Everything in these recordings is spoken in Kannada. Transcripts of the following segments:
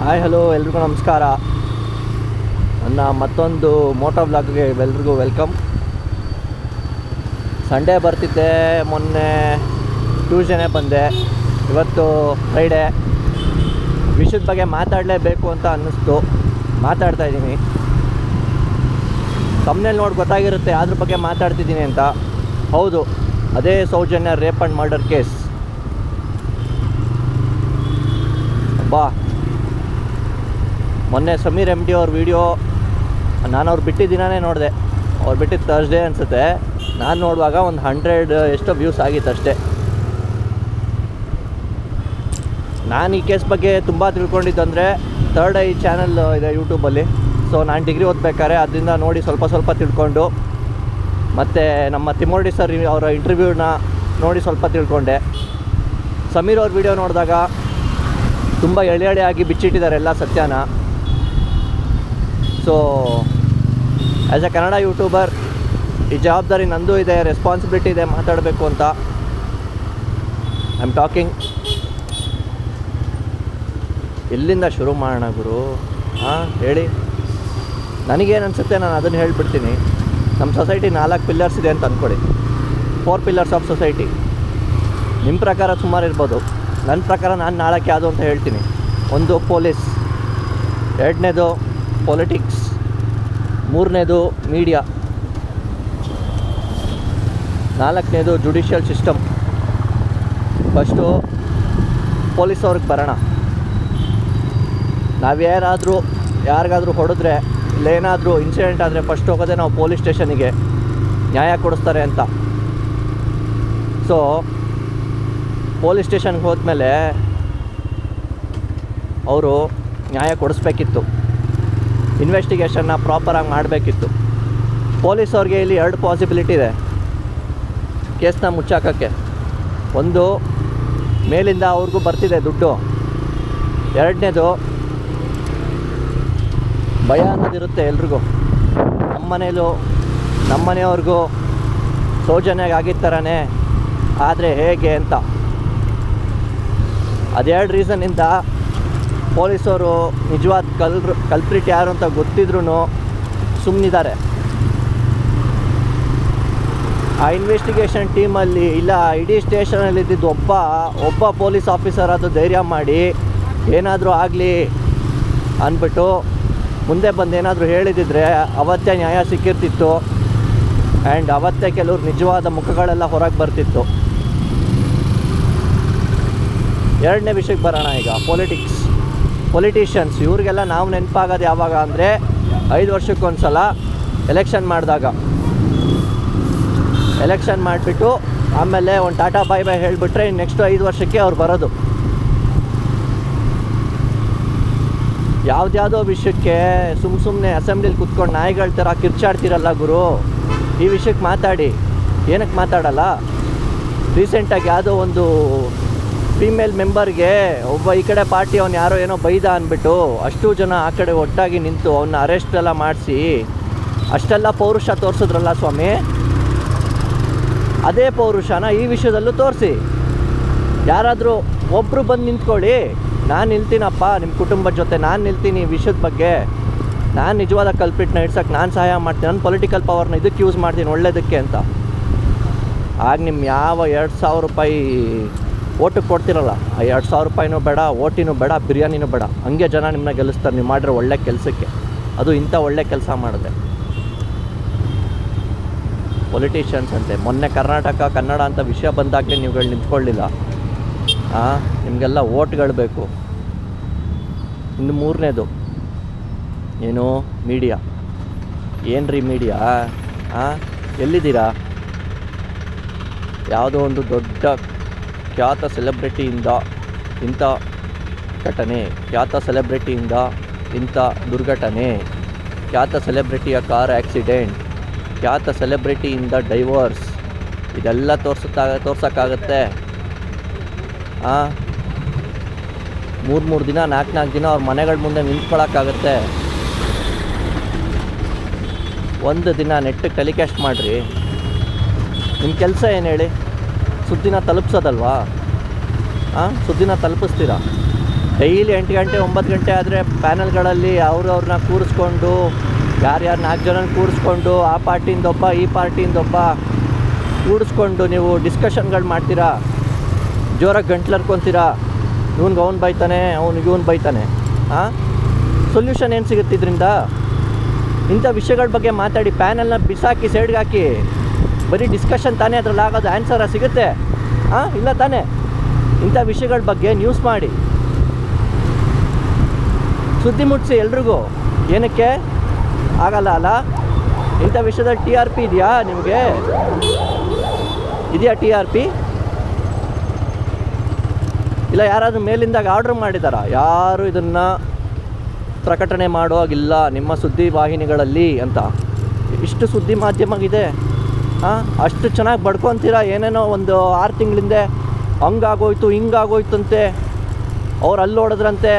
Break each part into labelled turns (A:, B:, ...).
A: ಹಾಯ್ ಹಲೋ ಎಲ್ರಿಗೂ ನಮಸ್ಕಾರ. ನನ್ನ ಮತ್ತೊಂದು ಮೋಟೋ ವ್ಲಾಗ್ಗೆ ಎಲ್ರಿಗೂ ವೆಲ್ಕಮ್. ಸಂಡೇ ಬರ್ತಿದ್ದೆ, ಮೊನ್ನೆ ಟ್ಯೂಸ್ಡೇನೇ ಬಂದೆ, ಇವತ್ತು ಫ್ರೈಡೇ. ವಿಷಯದ ಬಗ್ಗೆ ಮಾತಾಡಲೇಬೇಕು ಅಂತ ಅನ್ನಿಸ್ತು, ಮಾತಾಡ್ತಾಯಿದ್ದೀನಿ. ತಮ್ಮನೇಲಿ ನೋಡಿ ಗೊತ್ತಾಗಿರುತ್ತೆ ಅದ್ರ ಬಗ್ಗೆ ಮಾತಾಡ್ತಿದ್ದೀನಿ ಅಂತ. ಹೌದು, ಅದೇ Soujanya rape and murder case. ಮೊನ್ನೆ ಸಮೀರ್ MD ಅವ್ರ ವಿಡಿಯೋ ನಾನು ಅವ್ರು ಬಿಟ್ಟಿದ್ದ ದಿನವೇ ನೋಡಿದೆ. ಅವ್ರು ಬಿಟ್ಟಿದ್ದು ಥರ್ಸ್ಡೇ ಅನಿಸುತ್ತೆ. ನಾನು ನೋಡುವಾಗ ಒಂದು 100 ಎಷ್ಟೋ ವ್ಯೂಸ್ ಆಗಿತ್ತು ಅಷ್ಟೇ. ನಾನು ಈ ಕೇಸ್ ಬಗ್ಗೆ ತುಂಬ ತಿಳ್ಕೊಂಡಿದ್ದಂದರೆ ಥರ್ಡ್ ಐ ಚಾನಲ್ ಇದೆ ಯೂಟ್ಯೂಬಲ್ಲಿ. ಸೊ ನಾನು ಡಿಗ್ರಿ ಓದಬೇಕಾದ್ರೆ ಅದರಿಂದ ನೋಡಿ ಸ್ವಲ್ಪ ತಿಳ್ಕೊಂಡು, ಮತ್ತು ನಮ್ಮ ತಿಮ್ಮೋಡಿ ಸರ್ ಅವರ ಇಂಟರ್ವ್ಯೂನ ನೋಡಿ ಸ್ವಲ್ಪ ತಿಳ್ಕೊಂಡೆ. ಸಮೀರ್ ಅವ್ರ ವಿಡಿಯೋ ನೋಡಿದಾಗ ತುಂಬ ಎಳೆಯಾಗಿ ಬಿಚ್ಚಿಟ್ಟಿದ್ದಾರೆ ಎಲ್ಲ ಸತ್ಯನ. So as a Kannada YouTuber ಈ ಜವಾಬ್ದಾರಿ ನಂದು ಇದೆ, ರೆಸ್ಪಾನ್ಸಿಬಿಲಿಟಿ ಇದೆ ಮಾತಾಡಬೇಕು ಅಂತ. I am talking. ಎಲ್ಲಿಂದ ಶುರು ಮಾಡೋಣ ಗುರು? ಹೇಳಿ. ನನಗೇನು ಅನಿಸುತ್ತೆ ನಾನು ಅದನ್ನು ಹೇಳಿಬಿಡ್ತೀನಿ. ನಮ್ಮ ಸೊಸೈಟಿ 4 ಪಿಲ್ಲರ್ಸ್ ಇದೆ ಅಂತ ಅಂದ್ಕೊಳ್ಳಿ. 4 ಪಿಲ್ಲರ್ಸ್ ಆಫ್ ಸೊಸೈಟಿ. ನಿಮ್ಮ ಪ್ರಕಾರ ಸುಮಾರು ಇರ್ಬೋದು, ನನ್ನ ಪ್ರಕಾರ ನಾನು 4 ಯಾವುದು ಅಂತ ಹೇಳ್ತೀನಿ. 1 ಪೊಲೀಸ್, 2ನೇದು ಪೊಲಿಟಿಕ್ಸ್, 3ನೇದು ಮೀಡಿಯಾ, 4ನೇದು ಜುಡಿಷಿಯಲ್ ಸಿಸ್ಟಮ್. ಫಸ್ಟು ಪೊಲೀಸವ್ರಿಗೆ ಬರೋಣ. ನಾವು ಯಾರಿಗಾದರೂ ಹೊಡೆದ್ರೆ ಇಲ್ಲ ಏನಾದರೂ ಇನ್ಸಿಡೆಂಟ್ ಆದರೆ ಫಸ್ಟ್ ಹೋಗೋದೇ ನಾವು ಪೊಲೀಸ್ ಸ್ಟೇಷನಿಗೆ, ನ್ಯಾಯ ಕೊಡಿಸ್ತಾರೆ ಅಂತ. ಸೊ ಪೊಲೀಸ್ ಸ್ಟೇಷನ್ಗೆ ಹೋದ್ಮೇಲೆ ಅವರು ನ್ಯಾಯ ಕೊಡಿಸ್ಬೇಕಿತ್ತು, ಇನ್ವೆಸ್ಟಿಗೇಷನ್ನ ಪ್ರಾಪರಾಗಿ ಮಾಡಬೇಕಿತ್ತು. ಪೊಲೀಸವ್ರಿಗೆ ಇಲ್ಲಿ 2 ಪಾಸಿಬಿಲಿಟಿ ಇದೆ ಕೇಸ್ನ ಮುಚ್ಚಾಕೋಕ್ಕೆ. ಒಂದು, ಮೇಲಿಂದ ಅವ್ರಿಗೂ ಬರ್ತಿದೆ ದುಡ್ಡು. 2ನೇದು, ಭಯ ಅನ್ನೋದಿರುತ್ತೆ ಎಲ್ರಿಗೂ. ನಮ್ಮ ಮನೆಯವ್ರಿಗೂ ಸೌಜನ್ಯಗೆ ಆಗಿದ್ದ ಥರನೇ ಆದರೆ ಹೇಗೆ ಅಂತ. ಅದು 2 ರೀಸನ್ನಿಂದ ಪೊಲೀಸವರು ನಿಜವಾದ ಕಲ್ಪ್ರಿಟ್ ಯಾರು ಅಂತ ಗೊತ್ತಿದ್ರೂ ಸುಮ್ಮನಿದ್ದಾರೆ. ಆ ಇನ್ವೆಸ್ಟಿಗೇಷನ್ ಟೀಮಲ್ಲಿ ಇಲ್ಲ ಇಡೀ ಸ್ಟೇಷನಲ್ಲಿದ್ದಿದ್ದು ಒಬ್ಬ ಪೊಲೀಸ್ ಆಫೀಸರ್ ಅದು ಧೈರ್ಯ ಮಾಡಿ ಏನಾದರೂ ಆಗಲಿ ಅಂದ್ಬಿಟ್ಟು ಮುಂದೆ ಬಂದು ಏನಾದರೂ ಹೇಳಿದಿದ್ರೆ ಅವತ್ತೇ ನ್ಯಾಯ ಸಿಕ್ಕಿರ್ತಿತ್ತು. ಆ್ಯಂಡ್ ಅವತ್ತೇ ಕೆಲವ್ರು ನಿಜವಾದ ಮುಖಗಳೆಲ್ಲ ಹೊರಗೆ ಬರ್ತಿತ್ತು. 2ನೇ ವಿಷಯಕ್ಕೆ ಬರೋಣ. ಈಗ ಪೊಲಿಟಿಷಿಯನ್ಸ್ ಇವ್ರಿಗೆಲ್ಲ ನಾವು ನೆನಪಾಗೋದು ಯಾವಾಗ ಅಂದರೆ 5 ವರ್ಷಕ್ಕೊಂದು ಸಲ ಎಲೆಕ್ಷನ್ ಮಾಡಿದಾಗ. ಎಲೆಕ್ಷನ್ ಮಾಡಿಬಿಟ್ಟು ಆಮೇಲೆ ಒಂದು ಟಾಟಾ ಬಾಯ್ ಹೇಳಿಬಿಟ್ರೆ ನೆಕ್ಸ್ಟ್ 5 ವರ್ಷಕ್ಕೆ ಅವ್ರು ಬರೋದು. ಯಾವುದ್ಯಾವುದೋ ವಿಷಯಕ್ಕೆ ಸುಮ್ಮನೆ ಅಸೆಂಬ್ಲಿಲಿ ಕೂತ್ಕೊಂಡು ನಾಯಿಗಳ ಥರ ಕಿರ್ಚಾಡ್ತಿರಲ್ಲ ಗುರು. ಈ ವಿಷಯಕ್ಕೆ ಮಾತಾಡಿ. ಏನಕ್ಕೆ ಮಾತಾಡಲ್ಲ? ರೀಸೆಂಟಾಗಿ ಯಾವುದೋ ಒಂದು ಫೀಮೇಲ್ ಮೆಂಬರ್ಗೆ ಒಬ್ಬ ಈ ಕಡೆ ಪಾರ್ಟಿ ಅವ್ನು ಯಾರೋ ಏನೋ ಬೈದ ಅಂದ್ಬಿಟ್ಟು ಅಷ್ಟು ಜನ ಆ ಕಡೆ ಒಟ್ಟಾಗಿ ನಿಂತು ಅವನ್ನ ಅರೆಸ್ಟೆಲ್ಲ ಮಾಡಿಸಿ ಅಷ್ಟೆಲ್ಲ ಪೌರುಷ ತೋರಿಸಿದ್ರಲ್ಲ ಸ್ವಾಮಿ. ಅದೇ ಪೌರುಷನ ಈ ವಿಷಯದಲ್ಲೂ ತೋರಿಸಿ. ಯಾರಾದರೂ ಒಬ್ಬರು ಬಂದು ನಿಂತ್ಕೊಳ್ಳಿ, ನಾನು ನಿಲ್ತೀನಪ್ಪ ನಿಮ್ಮ ಕುಟುಂಬದ ಜೊತೆ, ನಾನು ನಿಲ್ತೀನಿ ಈ ವಿಷಯದ ಬಗ್ಗೆ, ನಾನು ನಿಜವಾದ ಕಲ್ಪಿಟ್ನ ಇಡ್ಸೋಕ್ಕೆ ನಾನು ಸಹಾಯ ಮಾಡ್ತೀನಿ, ನನ್ನ ಪೊಲಿಟಿಕಲ್ ಪವರ್ನ ಇದಕ್ಕೆ ಯೂಸ್ ಮಾಡ್ತೀನಿ ಒಳ್ಳೇದಕ್ಕೆ ಅಂತ. ಆಗ ನಿಮ್ಮ ಯಾವ 2,000 ರೂಪಾಯಿ ಓಟಿಗೆ ಕೊಡ್ತಿರಲ್ಲ, ಆ 2,000 ರೂಪಾಯಿನೂ ಬೇಡ, ಓಟಿನೂ ಬೇಡ, ಬಿರಿಯಾನಿನೂ ಬೇಡ. ಹಂಗೆ ಜನ ನಿಮ್ಮನ್ನ ಗೆಲ್ಲಿಸ್ತಾರೆ ನೀವು ಮಾಡಿರೋ ಒಳ್ಳೆ ಕೆಲಸಕ್ಕೆ. ಅದು ಇಂಥ ಒಳ್ಳೆ ಕೆಲಸ ಮಾಡಿದೆ ಪೊಲಿಟಿಷಿಯನ್ಸ್ ಅಂತೆ. ಮೊನ್ನೆ ಕರ್ನಾಟಕ ಕನ್ನಡ ಅಂತ ವಿಷಯ ಬಂದಾಗಲೇ ನೀವುಗಳು ನಿಂತ್ಕೊಳ್ಳಿಲ್ಲ. ನಿಮಗೆಲ್ಲ ಓಟ್ಗಳು ಬೇಕು. ಇನ್ನು 3ನೇದು ಏನು? ಮೀಡಿಯಾ. ಏನ್ರಿ ಮೀಡಿಯಾ? ಎಲ್ಲಿದ್ದೀರಾ? ಯಾವುದೋ ಒಂದು ದೊಡ್ಡ ಖ್ಯಾತ ಸೆಲೆಬ್ರಿಟಿಯಿಂದ ಇಂಥ ಘಟನೆ, ಖ್ಯಾತ ಸೆಲೆಬ್ರಿಟಿಯಿಂದ ಇಂಥ ದುರ್ಘಟನೆ, ಖ್ಯಾತ ಸೆಲೆಬ್ರಿಟಿಯ ಕಾರ್ ಆ್ಯಕ್ಸಿಡೆಂಟ್, ಖ್ಯಾತ ಸೆಲೆಬ್ರಿಟಿಯಿಂದ ಡೈವರ್ಸ್, ಇದೆಲ್ಲ ತೋರ್ಸೋಕ್ಕಾಗತ್ತೆ? 3 ದಿನ 4 ದಿನ ಅವ್ರ ಮನೆಗಳ ಮುಂದೆ ನಿಂತ್ಕೊಳ್ಳೋಕ್ಕಾಗತ್ತೆ? ಒಂದು ದಿನ ನೆಟ್ಟಿಗೆ ಟೆಲಿಕಾಸ್ಟ್ ಮಾಡಿರಿ. ನಿಮ್ಮ ಕೆಲಸ ಏನು ಹೇಳಿ? ಸುದ್ದಿನ ತಲುಪಿಸೋದಲ್ವಾ? ಸುದ್ದಿನ ತಲುಪಿಸ್ತೀರಾ? ಡೈಲಿ 8 ಗಂಟೆ 9 ಗಂಟೆ ಆದರೆ ಪ್ಯಾನಲ್ಗಳಲ್ಲಿ ಅವ್ರನ್ನ ಕೂರಿಸ್ಕೊಂಡು ಯಾರ್ಯಾರು 4 ಜನ ಕೂರಿಸ್ಕೊಂಡು ಆ ಪಾರ್ಟಿಯಿಂದೊಬ್ಬ ಈ ಪಾರ್ಟಿಯಿಂದೊಬ್ಬ ಕೂಡಿಸ್ಕೊಂಡು ನೀವು ಡಿಸ್ಕಷನ್ಗಳು ಮಾಡ್ತೀರಾ, ಜೋರಾಗಿ ಗಂಟ್ಲರ್ಕೊತೀರಾ, ಇವ್ನಿಗೆ ಅವ್ನು ಬೈತಾನೆ, ಅವ್ನಿಗೆ ಇವನು ಬೈತಾನೆ. ಸೊಲ್ಯೂಷನ್ ಏನು ಸಿಗುತ್ತೆ ಇದರಿಂದ? ಇಂಥ ವಿಷಯಗಳ ಬಗ್ಗೆ ಮಾತಾಡಿ, ಪ್ಯಾನಲ್ನ ಬಿಸಾಕಿ ಸೈಡ್ಗೆ ಹಾಕಿ, ಬರೀ ಡಿಸ್ಕಷನ್ ತಾನೇ ಅದ್ರಲ್ಲಿ ಆಗೋದು, ಆನ್ಸರ ಸಿಗುತ್ತೆ? ಇಲ್ಲ ತಾನೇ. ಇಂಥ ವಿಷಯಗಳ ಬಗ್ಗೆ ನ್ಯೂಸ್ ಮಾಡಿ, ಸುದ್ದಿ ಮುಟ್ಟಿಸಿ ಎಲ್ರಿಗೂ. ಏನಕ್ಕೆ ಆಗಲ್ಲ ಅಲ್ಲ? ಇಂಥ ವಿಷಯದಲ್ಲಿ TRP ಇದೆಯಾ ನಿಮಗೆ? ಇದೆಯಾ TRP? ಇಲ್ಲ ಯಾರಾದರೂ ಮೇಲಿಂದಾಗ ಆರ್ಡ್ರ್ ಮಾಡಿದಾರಾ? ಯಾರು ಇದನ್ನು ಪ್ರಕಟಣೆ ಮಾಡೋ ಹಾಗಿಲ್ಲ ನಿಮ್ಮ ಸುದ್ದಿ ವಾಹಿನಿಗಳಲ್ಲಿ ಅಂತ. ಇಷ್ಟು ಸುದ್ದಿ ಮಾಧ್ಯಮ ಇದೆ, ಅಷ್ಟು ಚೆನ್ನಾಗಿ ಬಡ್ಕೊತೀರಾ. ಏನೇನೋ ಒಂದು 6 ತಿಂಗಳಿಂದ ಹಂಗಾಗೋಯ್ತು ಹಿಂಗಾಗೋಯ್ತಂತೆ, ಅವ್ರು ಅಲ್ಲಿ ನೋಡಿದ್ರಂತೆ.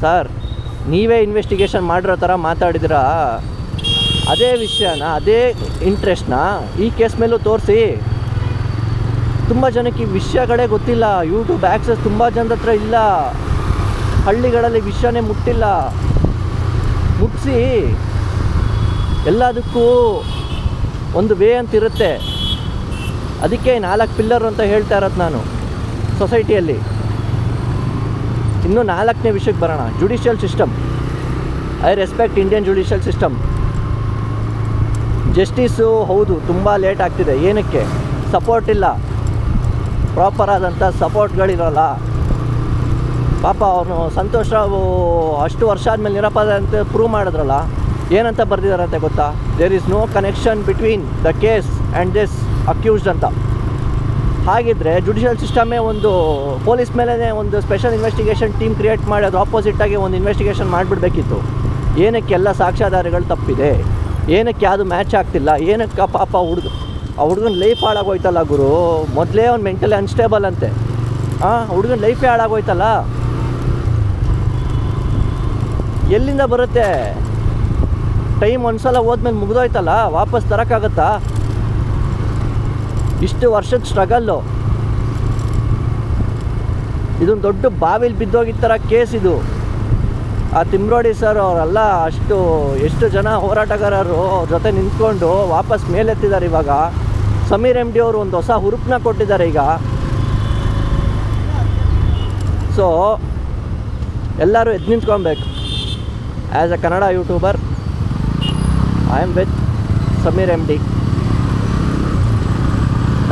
A: ಸರ್, ನೀವೇ ಇನ್ವೆಸ್ಟಿಗೇಷನ್ ಮಾಡಿರೋ ಥರ ಮಾತಾಡಿದಿರಾ. ಅದೇ ವಿಷಯನ, ಅದೇ ಇಂಟ್ರೆಸ್ಟ್ನ ಈ ಕೇಸ್ ಮೇಲೂ ತೋರಿಸಿ. ತುಂಬ ಜನಕ್ಕೆ ಈ ವಿಷಯಗಳೇ ಗೊತ್ತಿಲ್ಲ. ಯೂಟ್ಯೂಬ್ ಆ್ಯಕ್ಸಸ್ ತುಂಬ ಜನದ ಹತ್ರ ಇಲ್ಲ. ಹಳ್ಳಿಗಳಲ್ಲಿ ವಿಷಯನೇ ಮುಟ್ಟಿಲ್ಲ. ಮುಟ್ಟಿಸಿ. ಎಲ್ಲದಕ್ಕೂ ಒಂದು ವೇ ಅಂತಿರುತ್ತೆ. ಅದಕ್ಕೆ 4 ಪಿಲ್ಲರ್ ಅಂತ ಹೇಳ್ತಾ ಇರೋದು ನಾನು ಸೊಸೈಟಿಯಲ್ಲಿ. ಇನ್ನೂ 4ನೇ ವಿಷಯಕ್ಕೆ ಬರೋಣ. Judicial system. I respect Indian judicial system. Justice ಹೌದು ತುಂಬ ಲೇಟ್ ಆಗ್ತಿದೆ. ಏನಕ್ಕೆ? ಸಪೋರ್ಟ್ ಇಲ್ಲ, ಪ್ರಾಪರ್ ಆದಂಥ ಸಪೋರ್ಟ್ಗಳಿರೋಲ್ಲ. ಪಾಪ ಅವನು ಸಂತೋಷ್ ರಾವ್ ಅಷ್ಟು ವರ್ಷ ಆದಮೇಲೆ ನಿರಪರಾಧ ಅಂತ ಪ್ರೂವ್ ಮಾಡಿದ್ರಲ್ಲ, ಏನಂತ ಬರೆದಿದ್ದಾರಂತೆ ಗೊತ್ತಾ? There is no connection between the case and this accused ಅಂತ. ಹಾಗಿದ್ದರೆ ಜುಡಿಷಿಯಲ್ ಸಿಸ್ಟಮೇ ಒಂದು ಪೊಲೀಸ್ ಮೇಲೇ ಒಂದು ಸ್ಪೆಷಲ್ ಇನ್ವೆಸ್ಟಿಗೇಷನ್ ಟೀಮ್ ಕ್ರಿಯೇಟ್ ಮಾಡಿ ಅದು ಆಪೋಸಿಟಾಗಿ ಒಂದು ಇನ್ವೆಸ್ಟಿಗೇಷನ್ ಮಾಡಿಬಿಡ್ಬೇಕಿತ್ತು. ಏನಕ್ಕೆ ಎಲ್ಲ ಸಾಕ್ಷ್ಯಾಧಾರಗಳು ತಪ್ಪಿದೆ? ಏನಕ್ಕೆ ಯಾವುದು ಮ್ಯಾಚ್ ಆಗ್ತಿಲ್ಲ? ಏನಕ್ಕೆ ಪಾಪ ಹುಡುಗನ ಲೈಫ್ ಹಾಳಾಗೋಯ್ತಲ್ಲ ಗುರು. ಮೊದಲೇ ಅವ್ನು ಮೆಂಟಲಿ ಅನ್ಸ್ಟೇಬಲ್ ಅಂತೆ. ಹುಡುಗನ ಲೈಫೇ ಹಾಳಾಗೋಯ್ತಲ್ಲ. ಎಲ್ಲಿಂದ ಬರುತ್ತೆ? ಟೈಮ್ ಒಂದ್ಸಲ ಹೋದ್ಮೇಲೆ ಮುಗಿದೋಯ್ತಲ್ಲ, ವಾಪಸ್ ತರೋಕ್ಕಾಗತ್ತಾ? ಇಷ್ಟು ವರ್ಷದ ಸ್ಟ್ರಗಲ್ಲು. ಇದೊಂದು ದೊಡ್ಡ ಬಾವಿಲಿ ಬಿದ್ದೋಗಿದ್ದ ಥರ ಕೇಸ್ ಇದು. ಆ ತಿಮ್ರೋಡಿ ಸರ್ ಅವರೆಲ್ಲ ಎಷ್ಟು ಜನ ಹೋರಾಟಗಾರರು ಅವ್ರ ಜೊತೆ ನಿಂತ್ಕೊಂಡು ವಾಪಸ್ ಮೇಲೆತ್ತಿದ್ದಾರೆ. ಇವಾಗ ಸಮೀರ್ MD ಅವರು ಒಂದು ಹೊಸ ಹುರುಪನ್ನ ಕೊಟ್ಟಿದ್ದಾರೆ ಈಗ. ಸೊ ಎಲ್ಲರೂ ಎದ್ದು ನಿಂತ್ಕೊಬೇಕು. As a Kannada YouTuber, I am with Sameer MD.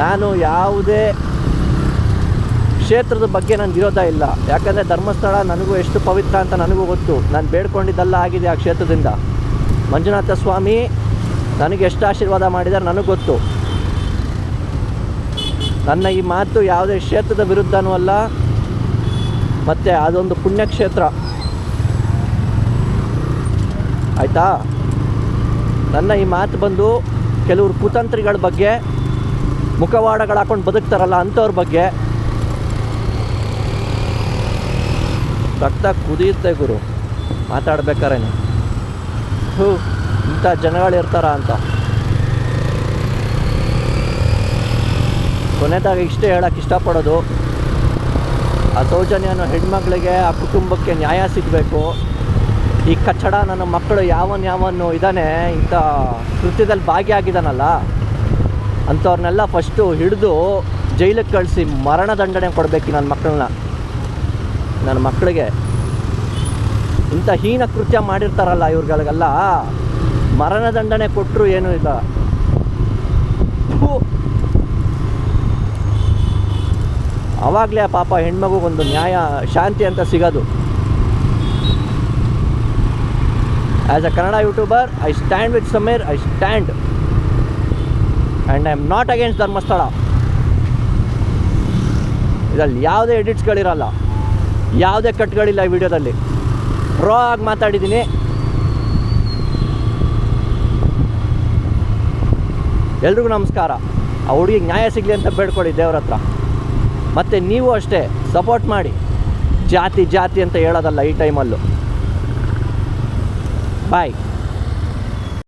A: ನಾನು ಯಾವುದೇ ಕ್ಷೇತ್ರದ ಬಗ್ಗೆ ನನಗೆ ವಿರೋಧ ಇಲ್ಲ. ಯಾಕಂದರೆ ಧರ್ಮಸ್ಥಳ ನನಗೂ ಎಷ್ಟು ಪವಿತ್ರ ಅಂತ ನನಗೂ ಗೊತ್ತು. ನಾನು ಬೇಡ್ಕೊಂಡಿದ್ದೆಲ್ಲ ಆಗಿದೆ ಆ ಕ್ಷೇತ್ರದಿಂದ. ಮಂಜುನಾಥ ಸ್ವಾಮಿ ನನಗೆ ಎಷ್ಟು ಆಶೀರ್ವಾದ ಮಾಡಿದ್ದಾರೆ ನನಗೆ ಗೊತ್ತು. ನನ್ನ ಈ ಮಾತು ಯಾವುದೇ ಕ್ಷೇತ್ರದ ವಿರುದ್ಧನೂ ಅಲ್ಲ. ಮತ್ತು ಅದೊಂದು ಪುಣ್ಯಕ್ಷೇತ್ರ, ಆಯಿತಾ? ನನ್ನ ಈ ಮಾತು ಬಂದು ಕೆಲವರು ಕುತಂತ್ರಿಗಳ ಬಗ್ಗೆ, ಮುಖವಾಡಗಳು ಹಾಕೊಂಡು ಬದುಕ್ತಾರಲ್ಲ ಅಂಥವ್ರ ಬಗ್ಗೆ. ರಕ್ತ ಕುದಿಯುತ್ತೆ ಗುರು ಮಾತಾಡ್ಬೇಕಾರೆ. ಇಂಥ ಜನಗಳಿರ್ತಾರ ಅಂತ. ಕೊನೆದಾಗ ಇಷ್ಟೇ ಹೇಳೋಕ್ಕೆ ಇಷ್ಟಪಡೋದು, ಆ ಸೌಜನ್ಯ ಅನ್ನೋ ಹೆಣ್ಮಕ್ಳಿಗೆ, ಆ ಕುಟುಂಬಕ್ಕೆ ನ್ಯಾಯ ಸಿಗಬೇಕು. ಈ ಕಚ್ಚಡ ನನ್ನ ಮಕ್ಕಳು ಯಾವನು ಇದ್ದಾನೆ ಇಂಥ ಕೃತ್ಯದಲ್ಲಿ ಭಾಗಿಯಾಗಿದ್ದಾನಲ್ಲ ಅಂಥವ್ರನ್ನೆಲ್ಲ ಫಸ್ಟು ಹಿಡಿದು ಜೈಲಿಗೆ ಕಳಿಸಿ ಮರಣದಂಡನೆ ಕೊಡಬೇಕು ನನ್ನ ಮಕ್ಕಳಿಗೆ. ಇಂಥ ಹೀನ ಕೃತ್ಯ ಮಾಡಿರ್ತಾರಲ್ಲ ಇವ್ರುಗಳಿಗೆಲ್ಲ ಮರಣದಂಡನೆ ಕೊಟ್ಟರು ಏನೂ ಇಲ್ಲ. ಆವಾಗಲೇ ಪಾಪ ಹೆಣ್ಮಗುಗೊಂದು ನ್ಯಾಯ, ಶಾಂತಿ ಅಂತ ಸಿಗೋದು. As a Kannada YouTuber, I stand with Sameer. I stand and I am not against Dharmasthala. ಇದರಲ್ಲಿ ಯಾವುದೇ ಎಡಿಟ್ಸ್ಗಳಿರಲ್ಲ, ಯಾವುದೇ ಕಟ್ಗಳಿಲ್ಲ ಈ ವಿಡಿಯೋದಲ್ಲಿ. ರಾ ಆಗಿ ಮಾತಾಡಿದ್ದೀನಿ. ಎಲ್ರಿಗೂ ನಮಸ್ಕಾರ. ಆ ಹುಡುಗಿಗೆ ನ್ಯಾಯ ಸಿಗಲಿ ಅಂತ ಬೇಡ್ಕೊಳ್ಳಿ ದೇವ್ರ ಹತ್ರ. ಮತ್ತು ನೀವು ಅಷ್ಟೇ ಸಪೋರ್ಟ್ ಮಾಡಿ. ಜಾತಿ ಅಂತ ಹೇಳೋದಲ್ಲ ಈ ಟೈಮಲ್ಲೂ. ಬಾಯ್.